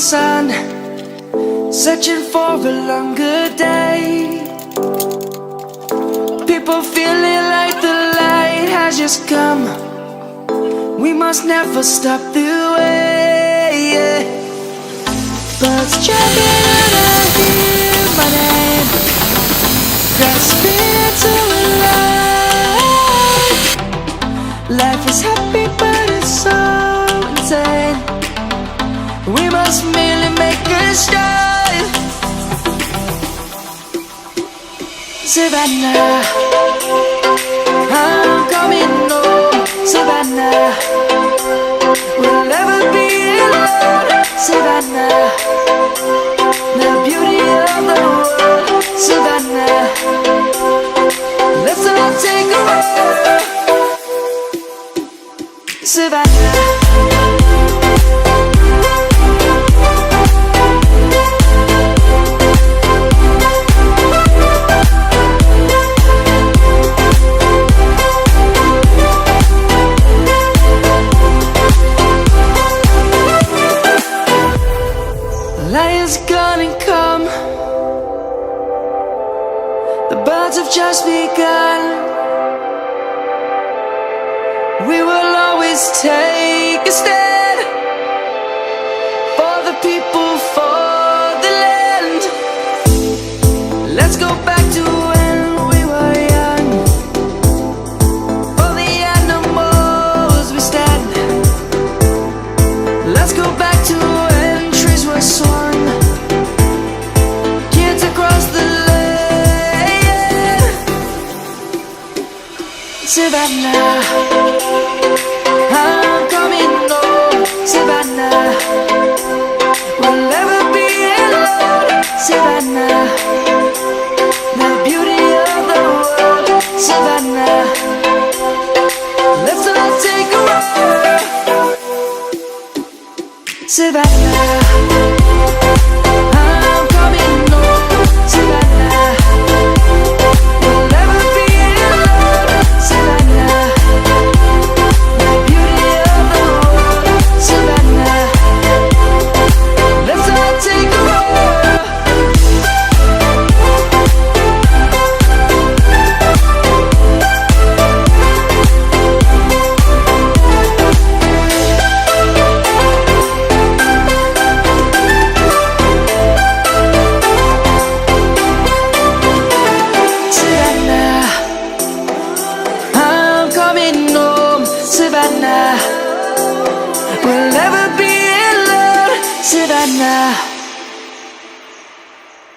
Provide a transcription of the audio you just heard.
sun, searching for a longer day. People feeling like the light has just come. We must never stop the way. Birds chirping and I hear my name, grasping into life. Life is happy but it's so insane. We must merely make a start. Savannah, I'm coming home. Savannah, we'll never be alone. Savannah, the beauty of the world. Savannah, let's all take a walk. Savannah. Lion's gonna come. The birds have just begun. We will always take a stand for the people, for the land. Let's go back to when we were young. For the animals we stand. Let's go back to when trees were swung. Kids across the land. Savannah, I'm coming home. Savannah, we'll never be alone. Savannah, the beauty of the world. Savannah, let's all take a walk. Savannah, I'm coming home. Savannah, we'll never be alone. Savannah, the beauty of the world. Savannah, let's all take a walk. Savannah, we'll never be alone. Savannah.